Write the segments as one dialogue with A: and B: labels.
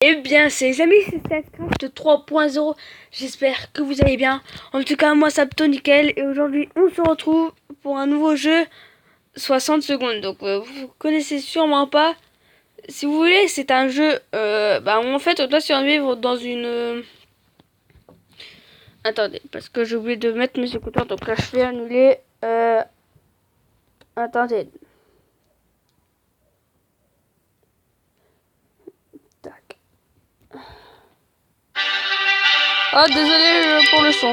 A: Eh bien, c'est les amis, c'est Starcraft 3.0. J'espère que vous allez bien. En tout cas, moi, ça me tombe nickel. Et aujourd'hui, on se retrouve pour un nouveau jeu 60 secondes. Donc, vous connaissez sûrement pas. Si vous voulez, c'est un jeu. En fait, on doit survivre dans une. Attendez, parce que j'ai oublié de mettre mes écouteurs. Donc là, je vais annuler. Attendez. Tac. Oh, désolé pour le son.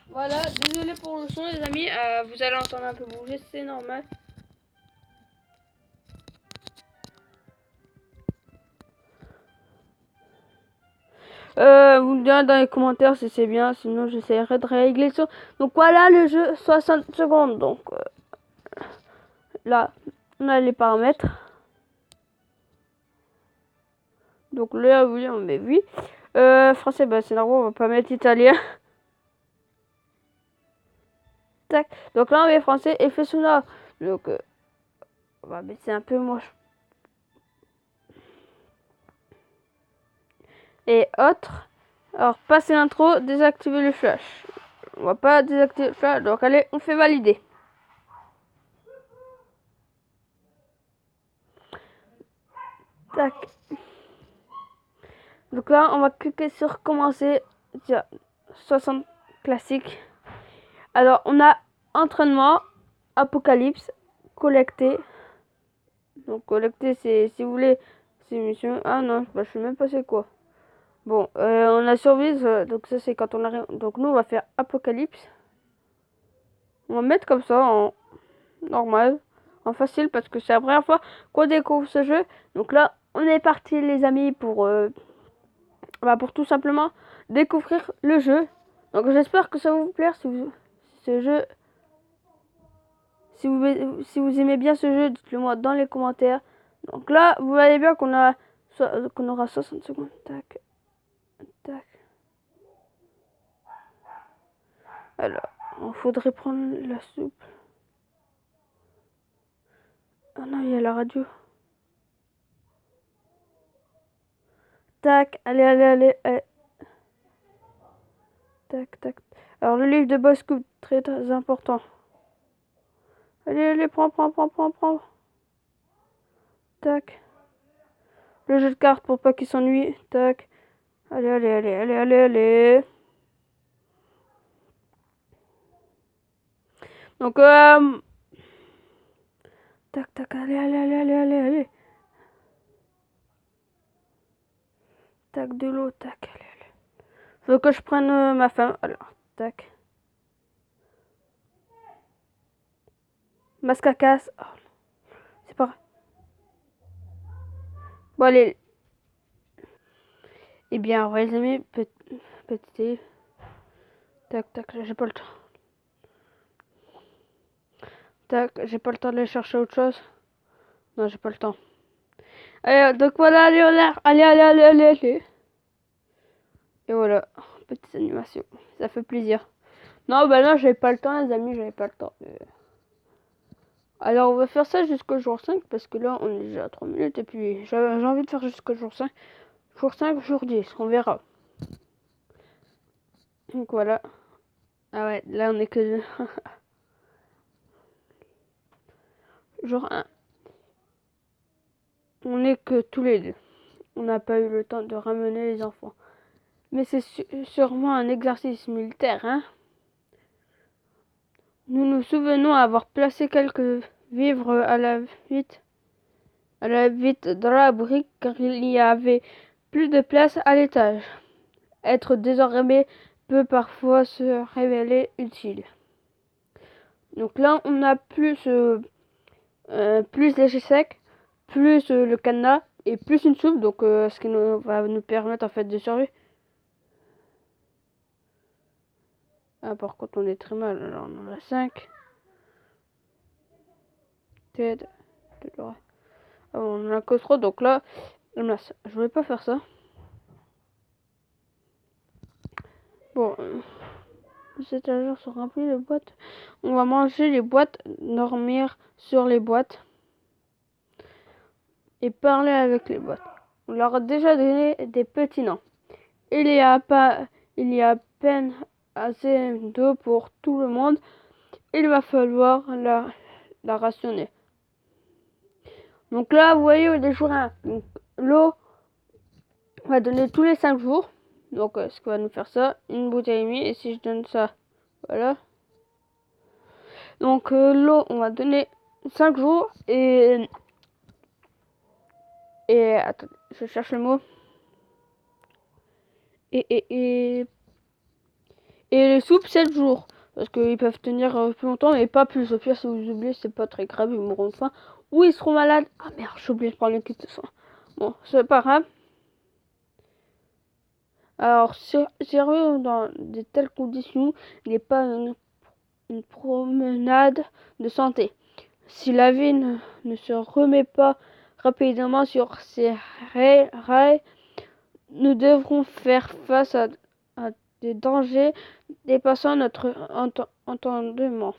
A: Voilà, désolé pour le son les amis, vous allez entendre un peu bouger, c'est normal. Vous me direz dans les commentaires si c'est bien, sinon j'essaierai de régler ça. Donc voilà le jeu 60 secondes. Donc là, on a les paramètres. Donc là, oui, on met oui. Français, bah c'est normal, on va pas mettre italien. Tac. Donc là, on met français et fait sonore. Donc on va baisser un peu moche. Et autre. Alors, passer l'intro, désactiver le flash. On va pas désactiver le flash, donc allez, on fait valider. Tac. Donc là, on va cliquer sur commencer. 60 classique. Alors, on a entraînement, apocalypse, collecter. Donc, collecter, c'est, si vous voulez, c'est mission. Ah non, je sais même pas c'est quoi. Bon, on a survie, donc ça, c'est quand on arrive. Donc, nous, on va faire apocalypse. On va mettre comme ça, en normal, en facile, parce que c'est la première fois qu'on découvre ce jeu. Donc là, on est parti, les amis, pour tout simplement découvrir le jeu. Donc j'espère que ça va vous plaire si ce jeu, si vous aimez bien ce jeu, dites-le moi dans les commentaires. Donc là, vous voyez bien qu'on aura 60 secondes. Tac, tac. Alors, il faudrait prendre la soupe. Ah non, il y a la radio. Tac, allez. Tac, tac. Alors le livre de Boss Scoop, très important. Allez, prends. Tac. Le jeu de cartes pour pas qu'il s'ennuie. Tac. Allez. Donc, tac, allez. Tac, de l'eau, tac, allez. Faut que je prenne ma femme. Alors, tac. Masque à casse. Oh, c'est pas grave. Bon, allez. Eh bien, ouais, les amis, petit. Tac, j'ai pas le temps. Tac, j'ai pas le temps d'aller chercher autre chose. Non, j'ai pas le temps. Allez, donc voilà, allez. Et voilà, petite animation. Ça fait plaisir. Non, bah là, j'avais pas le temps, les amis, j'avais pas le temps. Alors, on va faire ça jusqu'au jour 5, parce que là, on est déjà à 3 minutes, et puis j'ai envie de faire jusqu'au jour 5. Jour 5, jour 10, on verra. Donc voilà. Ah ouais, là, on est que... jour 1. On est que tous les deux. On n'a pas eu le temps de ramener les enfants. Mais c'est sûrement un exercice militaire, hein. Nous nous souvenons avoir placé quelques vivres à la vite dans la brique car il y avait plus de place à l'étage. Être désarmé peut parfois se révéler utile. Donc là, on a plus léger sec, plus le cadenas et plus une soupe, donc ce qui va nous permettre en fait de survivre. Ah, par contre, on est très mal. Alors, on en a 5. Ted. Ah, on en a que 3, donc là, on a ça. Je voulais pas faire ça. Bon. Les étagères sont remplies de boîtes. On va manger les boîtes, dormir sur les boîtes et parler avec les boîtes. On leur a déjà donné des petits noms. Il y a à peine assez d'eau pour tout le monde. Il va falloir la rationner. Donc là, vous voyez les jours 1. Donc, l'eau va donner tous les 5 jours. Donc ce qui va nous faire ça, une bouteille et demie. Et si je donne ça, voilà. Donc l'eau, on va donner 5 jours. Et attendez, je cherche le mot. Et les soupes 7 jours. Parce qu'ils peuvent tenir plus longtemps, mais pas plus. Au pire, si vous oubliez, c'est pas très grave, ils mourront de faim. Ou ils seront malades. Ah merde, j'ai oublié de prendre le kit de soin. Bon, c'est pas grave. Alors, sérieux, dans de telles conditions, n'est pas une promenade de santé. Si la vie ne se remet pas rapidement sur ses rails, nous devrons faire face à des dangers dépassant notre entendement.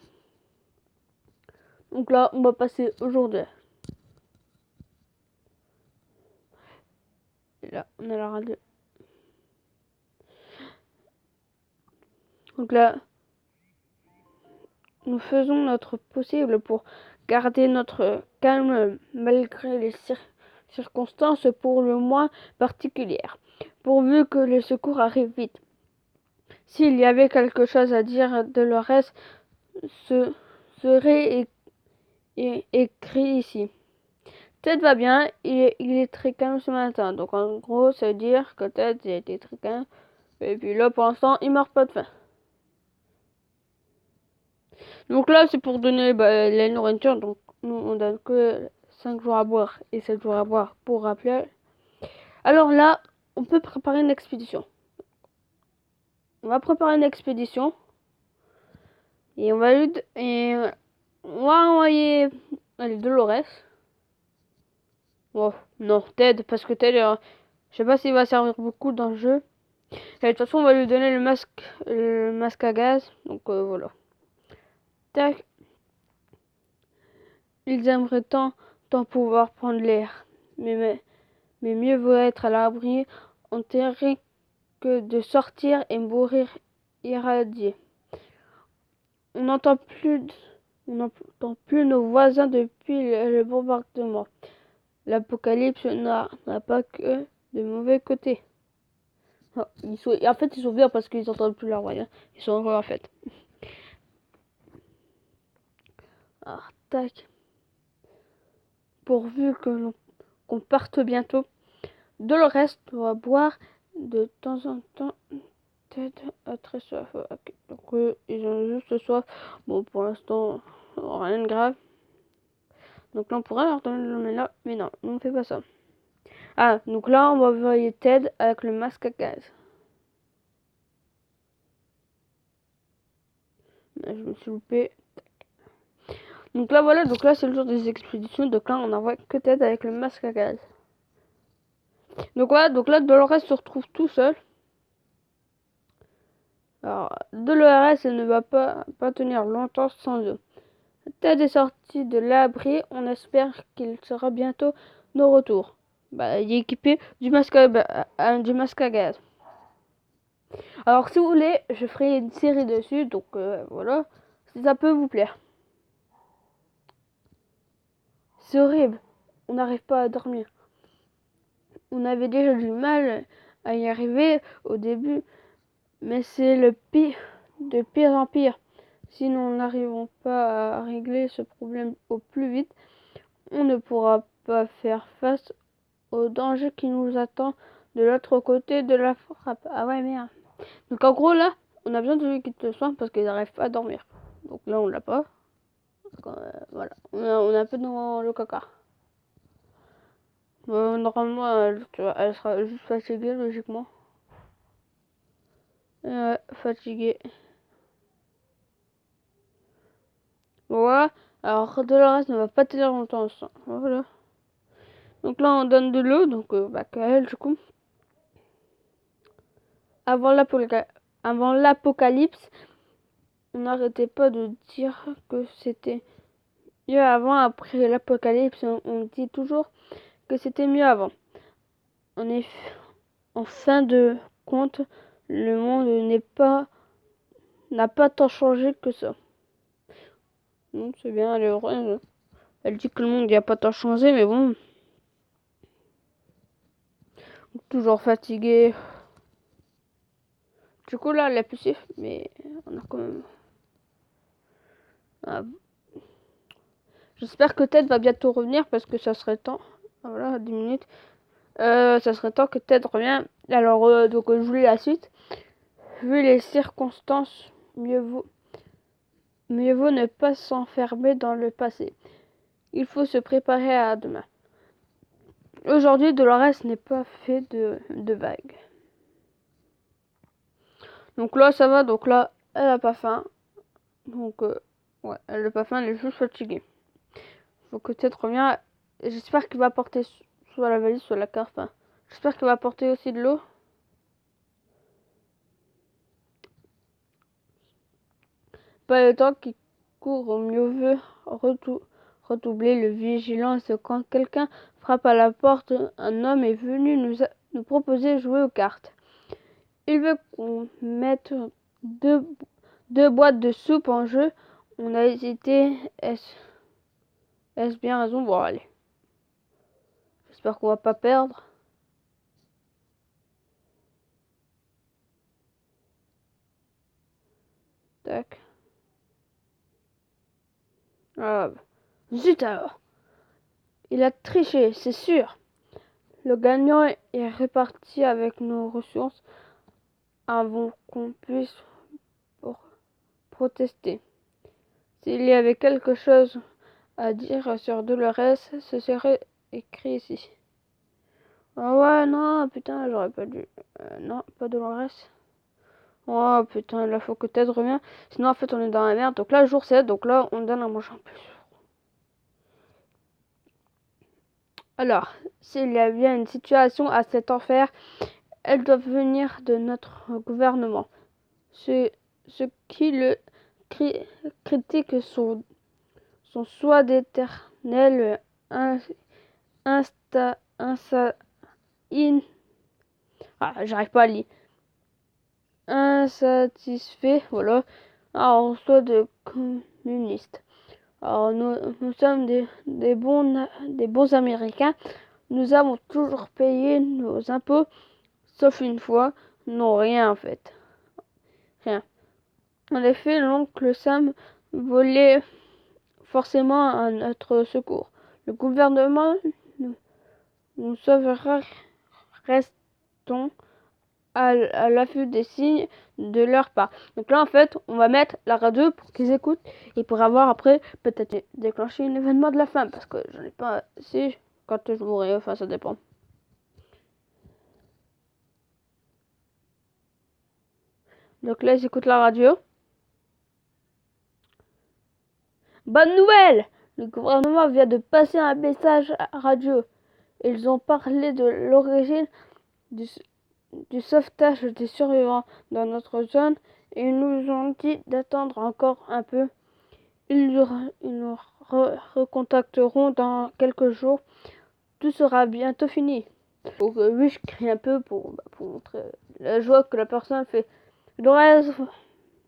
A: Donc là, on va passer aujourd'hui. Et là, on a la radio. Donc là, nous faisons notre possible pour garder notre calme malgré les circonstances pour le moins particulières, pourvu que les secours arrivent vite. S'il y avait quelque chose à dire de le reste, ce serait écrit ici. Ted va bien, il est très calme ce matin. Donc en gros, ça veut dire que Ted a été très calme. Et puis là, pour l'instant, il meurt pas de faim. Donc là, c'est pour donner la nourriture. Donc nous, on donne que 5 jours à boire et 7 jours à boire pour rappeler. Alors là, on peut préparer une expédition. On va préparer une expédition. Et on va envoyer Dolores. Oh, non, Ted, parce que Ted, je sais pas s'il va servir beaucoup dans le jeu. Et de toute façon, on va lui donner le masque à gaz. Donc voilà. Tac. Ils aimeraient tant pouvoir prendre l'air. Mais mieux vaut être à l'abri, enterré, que de sortir et mourir irradié. On n'entend plus nos voisins depuis le bombardement. L'apocalypse n'a pas que de mauvais côtés. Oh, en fait, ils sont bien parce qu'ils n'entendent plus leurs voisins. Ils sont heureux en fait. Alors, tac. Pourvu qu'on parte bientôt. De le reste, on va boire de temps en temps. Peut-être à très soif. Okay. Donc ils ont juste soif. Bon, pour l'instant, rien de grave. Donc là, on pourrait leur donner le là, mais non, on ne fait pas ça. Ah, donc là, on va envoyer Ted avec le masque à gaz. Je me suis loupé. Donc là, voilà, donc là, c'est le jour des expéditions. Donc là, on envoie que Ted avec le masque à gaz. Donc voilà, donc là, Dolores se retrouve tout seul. Alors, Dolores, elle ne va pas tenir longtemps sans eux. Ted est sorti de l'abri. On espère qu'il sera bientôt de retour. Il est équipé du masque à gaz. Alors, si vous voulez, je ferai une série dessus. Donc, voilà. Si ça peut vous plaire. C'est horrible. On n'arrive pas à dormir. On avait déjà du mal à y arriver au début. Mais c'est de pire en pire. Si nous n'arrivons pas à régler ce problème au plus vite, on ne pourra pas faire face au danger qui nous attend de l'autre côté de la frappe. Ah ouais, merde. Donc en gros, là, on a besoin de lui qui te soigne parce qu'ils n'arrivent pas à dormir. Donc là, on l'a pas. Voilà. On a un peu dans le caca. Normalement, elle sera juste fatiguée, logiquement. Fatiguée. Voilà. Alors, Dolores ne va pas tenir longtemps. Voilà. Donc là, on donne de l'eau. Donc, qu'elle, du coup. Avant l'apocalypse, on n'arrêtait pas de dire que c'était mieux avant, après l'apocalypse. On dit toujours que c'était mieux avant. En fin de compte, le monde n'a pas tant changé que ça. Donc c'est bien, elle est heureuse. Elle dit que le monde n'a pas tant changé, mais bon. Toujours fatigué. Du coup là, elle est poussif, mais on a quand même. Ah. J'espère que Ted va bientôt revenir parce que ça serait temps. Ah, voilà, 10 minutes. Ça serait temps que Ted revienne. Alors, donc je voulais la suite. Vu les circonstances, mieux vaut ne pas s'enfermer dans le passé. Il faut se préparer à demain. Aujourd'hui, Dolores n'est pas fait de vagues. Donc là, ça va. Donc là, elle a pas faim. Donc, ouais, elle a pas faim, elle est juste fatiguée. Faut que Ted revienne. J'espère qu'il va apporter soit la valise, soit la carte. Enfin, j'espère qu'il va apporter aussi de l'eau. Pas le temps qui court, mieux vaut redoubler le vigilance. Quand quelqu'un frappe à la porte, un homme est venu nous proposer de jouer aux cartes. Il veut qu'on mette deux boîtes de soupe en jeu. On a hésité. Est-ce bien raison? Bon, allez. J'espère qu'on va pas perdre. Tac. Ah, zut alors. Il a triché, c'est sûr. Le gagnant est reparti avec nos ressources avant qu'on puisse protester. S'il y avait quelque chose à dire sur Dolores, ce serait écrit ici. Oh ouais, non, putain, j'aurais pas dû. Non, pas Dolores. Oh putain, là faut que Ted revienne. Sinon, en fait, on est dans la merde. Donc là, jour 7, donc là, on donne à manger en plus. Alors, s'il y a bien une situation à cet enfer, elle doit venir de notre gouvernement. Ceux qui le critiquent sont soit d'éternels insta, insa, in, j'arrive pas à lire, insatisfaits, voilà, alors soit de communistes. Alors nous sommes des bons Américains. Nous avons toujours payé nos impôts, sauf une fois. Non, rien en fait. Rien. En effet, l'oncle Sam volait forcément à notre secours. Le gouvernement nous sauvera. Restons à l'affût des signes de leur part. Donc là, en fait, on va mettre la radio pour qu'ils écoutent et pour avoir après peut-être déclencher un événement de la fin parce que j'en ai pas assez quand je mourrai. Enfin, ça dépend. Donc là, ils écoutent la radio. Bonne nouvelle! Le gouvernement vient de passer un message radio. Ils ont parlé de l'origine du sauvetage des survivants dans notre zone et ils nous ont dit d'attendre encore un peu. Ils nous recontacteront dans quelques jours. Tout sera bientôt fini. Donc oui, je crie un peu pour montrer la joie que la personne fait. Le reste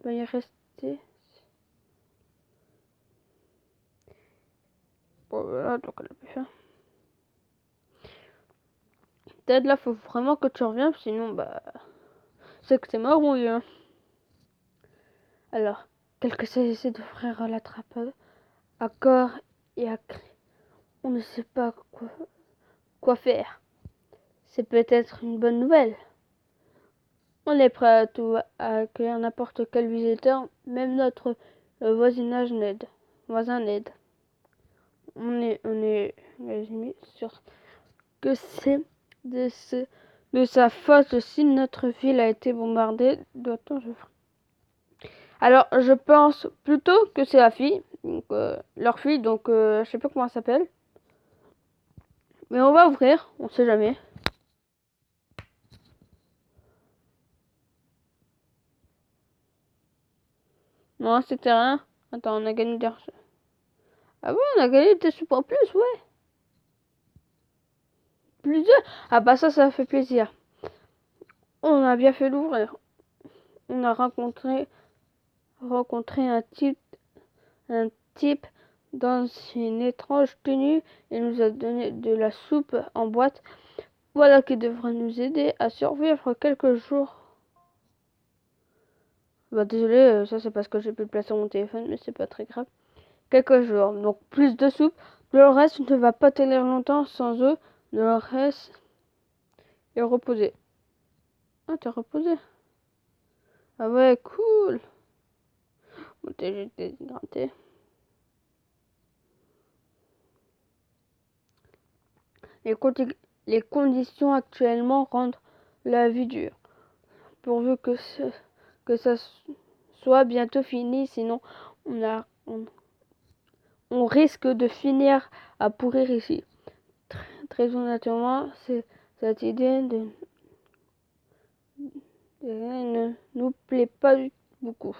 A: va y rester. Bon, voilà, donc elle a plus faim. Peut-être là, faut vraiment que tu reviennes, sinon, c'est que c'est mort ou bien. Alors, quelques essaient d'ouvrir la trappe à corps et à cri. On ne sait pas quoi faire. C'est peut-être une bonne nouvelle. On est prêt à accueillir n'importe quel visiteur, même notre voisin n'aide. On est sûr que c'est de sa faute si notre ville a été bombardée. Alors, je pense plutôt que c'est la fille, donc leur fille, donc je sais pas comment elle s'appelle. Mais on va ouvrir, on sait jamais. Non, c'était rien. Attends, on a gagné des... Ah ouais, on a gagné des sous en plus, ouais. Plus de... Ah bah ça fait plaisir. On a bien fait l'ouvrir. On a rencontré un type dans une étrange tenue et nous a donné de la soupe en boîte. Voilà qui devrait nous aider à survivre quelques jours. Bah désolé, ça c'est parce que j'ai plus de place sur mon téléphone, mais c'est pas très grave. Quelques jours, donc plus de soupe. Le reste ne va pas tenir longtemps sans eux. Le reste est reposé. Ah, t'es reposé? Ah ouais, cool. Bon, t'es juste déshydraté. Les conditions actuellement rendent la vie dure. Pourvu que ça soit bientôt fini, sinon on risque de finir à pourrir ici. Très honnêtement, cette idée ne nous plaît pas beaucoup.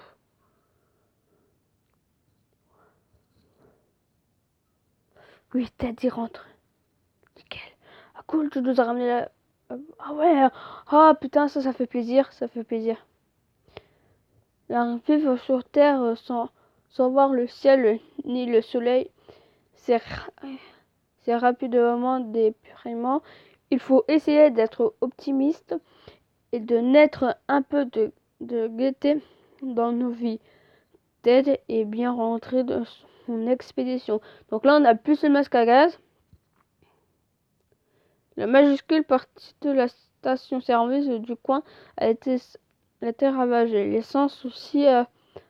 A: Oui, Teddy rentre. Nickel. Ah cool, tu nous as ramené la... Ah ouais, ah putain, ça fait plaisir, ça fait plaisir. Vivre sur Terre sans voir le ciel ni le soleil, c'est rapidement déprimant. Il faut essayer d'être optimiste et de naître un peu de gaieté dans nos vies. Ted est bien rentré de son expédition. Donc là, on a plus le masque à gaz. La majuscule partie de la station-service du coin a été ravagée. L'essence aussi a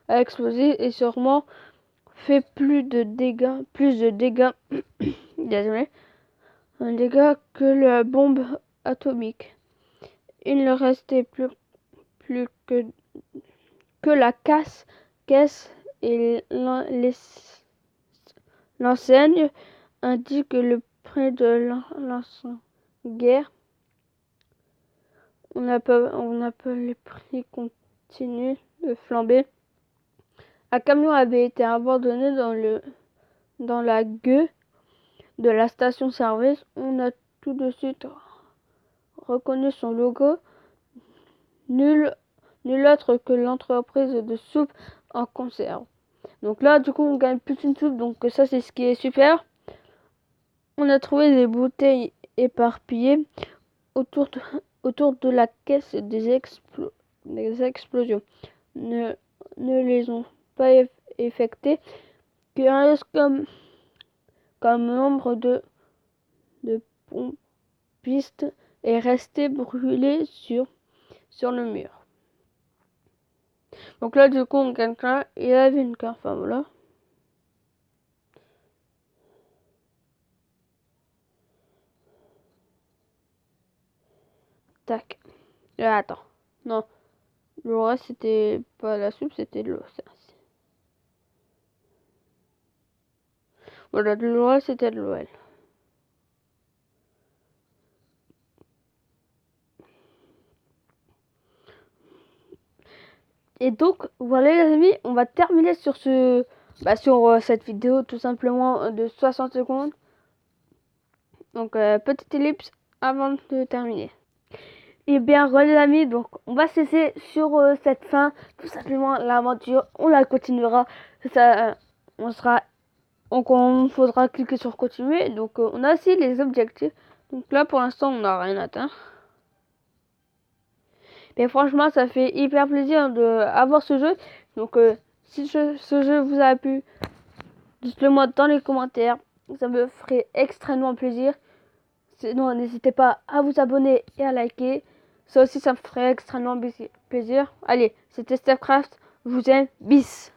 A: explosé et sûrement fait plus de dégâts, désolé, un dégât que la bombe atomique. Il ne restait plus que la caisse et l'enseigne indique le prix de l'ancienne guerre. On a pas les prix continuent de flamber. Un camion avait été abandonné dans la gueule de la station-service. On a tout de suite reconnu son logo. Nul autre que l'entreprise de soupe en conserve. Donc là, du coup, on gagne plus une soupe. Donc ça, c'est ce qui est super. On a trouvé des bouteilles éparpillées autour de la caisse des explosions. Ne les ont pas effectées. Curieux comme nombre de pompistes est resté brûlé sur le mur. Donc là, du coup, on gagne ça. Il avait une carte, enfin voilà. Tac. Attends. Non. Le reste, c'était pas la soupe, c'était de l'eau. Voilà, le reste, c'était de l'eau. Et donc, voilà les amis, on va terminer sur cette vidéo tout simplement de 60 secondes. Donc, petite ellipse avant de terminer. Et bien, voilà les amis, donc on va cesser sur cette fin. Tout simplement, l'aventure, on la continuera. On faudra cliquer sur continuer. Donc, on a aussi les objectifs. Donc là, pour l'instant, on n'a rien atteint. Mais franchement, ça fait hyper plaisir d'avoir ce jeu. Donc, si ce jeu vous a plu, dites-le moi dans les commentaires. Ça me ferait extrêmement plaisir. Sinon, n'hésitez pas à vous abonner et à liker. Ça aussi, ça me ferait extrêmement plaisir. Allez, c'était StephCraft. Je vous aime. Bis.